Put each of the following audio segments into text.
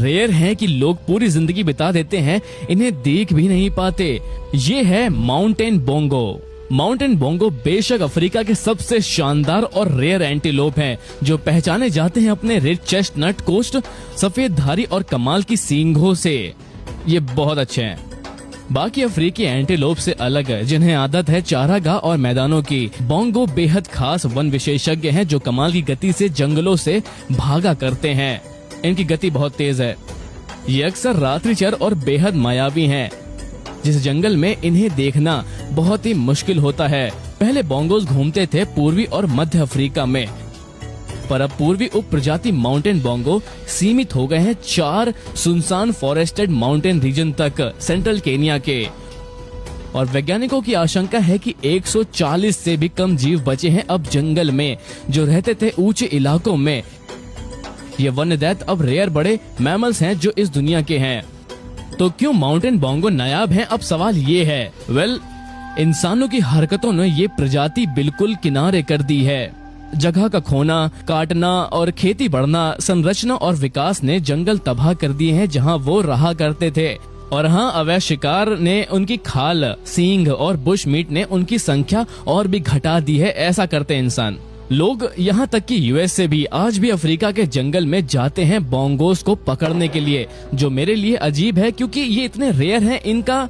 Rare हैं कि लोग पूरी जिंदगी बिता देते हैं, इन्हें देख भी नहीं पाते। ये है माउंटेन बोंगो। माउंटेन बोंगो बेशक अफ्रीका के सबसे शानदार और रेयर एंटीलोप हैं, जो पहचाने जाते हैं अपने रिच चेस्टनट कोस्ट, सफेद धारी और कमाल की सींगों से। ये बहुत अच्छे हैं। बाकी अफ्रीकी एंटीलोप से अलग है, जिन्हें आदत है चारागाह और मैदानों की। बोंगो बेहद खास वन विशेषज्ञ हैं, जो कमाल की गति से जंगलों से भागा करते हैं। इनकी गति बहुत तेज है। ये अक्सर रात्रिचर और बेहद मायावी हैं, जिस जंगल में इन्हें देखना बहुत ही मुश्किल होता है। पहले बोंगोस घूमते थे पूर्वी और मध्य अफ्रीका में, पर अब पूर्वी उप प्रजाति माउंटेन बोंगो सीमित हो गए हैं 4 सुनसान फॉरेस्टेड माउंटेन रीजन तक, सेंट्रल केनिया के। और वैज्ञानिकों की आशंका है कि 140 से भी कम जीव बचे हैं अब जंगल में, जो रहते थे ऊंचे इलाकों में। ये वन्यदैत्य अब रेयर बड़े मैमल्स हैं जो इस दुनिया के हैं। तो क्यों माउंटेन बोंगो नायाब हैं? अब सवाल ये है। इंसानों की हरकतों ने ये प्रजाति बिल्कुल किनारे कर दी है। जगह का खोना, काटना और खेती बढ़ना, संरचना और विकास ने जंगल तबाह कर दिए हैं जहां वो रहा करते थे। और हाँ, अवैध शिकार ने उनकी खाल, सींग और बुश मीट ने उनकी संख्या और भी घटा दी है। ऐसा करते इंसान। लोग यहाँ तक कि यूएस से भी आज भी अफ्रीका के जंगल में जाते हैं बोंगोस को पकड़ने के लिए, जो मेरे लिए अजीब है क्योंकि ये इतने रेयर हैं। इनका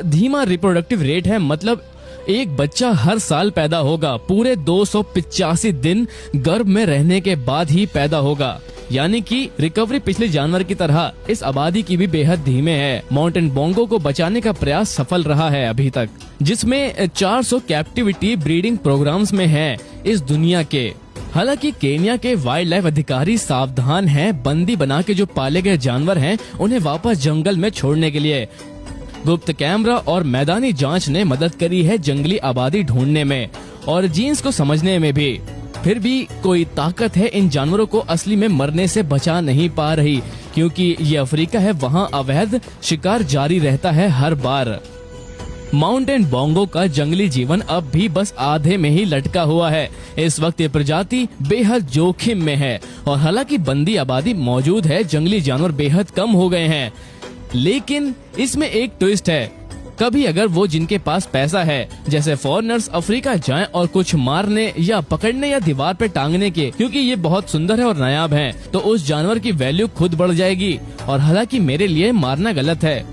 धीमा रिप्रोडक्टिव रेट है, मतलब एक बच्चा हर साल पैदा होगा, पूरे 285 दिन गर्भ में रहने के बाद ही पैदा होगा। यानी कि रिकवरी पिछले जानवर की तरह इस आबादी की भी बेहद धीमे है। माउंटेन बोंगो को बचाने का प्रयास सफल रहा है अभी तक, जिसमें 400 कैप्टिविटी ब्रीडिंग प्रोग्राम्स में है इस दुनिया के। हालांकि केन्या के वाइल्ड लाइफ अधिकारी सावधान हैं, बंदी बना के जो पाले गए जानवर हैं उन्हें वापस जंगल में छोड़ने के लिए। गुप्त कैमरा और मैदानी जांच ने मदद करी है जंगली आबादी ढूंढने में और जीन्स को समझने में भी। फिर भी कोई ताकत है इन जानवरों को असली में मरने से बचा नहीं पा रही, क्योंकि ये अफ्रीका है, वहाँ अवैध शिकार जारी रहता है हर बार। माउंटेन बोंगो का जंगली जीवन अब भी बस आधे में ही लटका हुआ है। इस वक्त ये प्रजाति बेहद जोखिम में है और हालांकि बंदी आबादी मौजूद है, जंगली जानवर बेहद कम हो गए हैं। लेकिन इसमें एक ट्विस्ट है। कभी अगर वो जिनके पास पैसा है, जैसे फॉरेनर्स, अफ्रीका जाएं और कुछ मारने या पकड़ने या दीवार पे टांगने के, क्योंकि ये बहुत सुंदर है और नायाब है, तो उस जानवर की वैल्यू खुद बढ़ जाएगी। और हालांकि मेरे लिए मारना गलत है,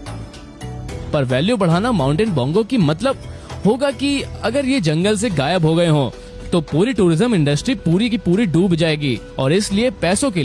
पर वैल्यू बढ़ाना माउंटेन बोंगो की मतलब होगा कि अगर ये जंगल से गायब हो गए हों तो पूरी टूरिज्म इंडस्ट्री पूरी की पूरी डूब जाएगी। और इसलिए पैसों के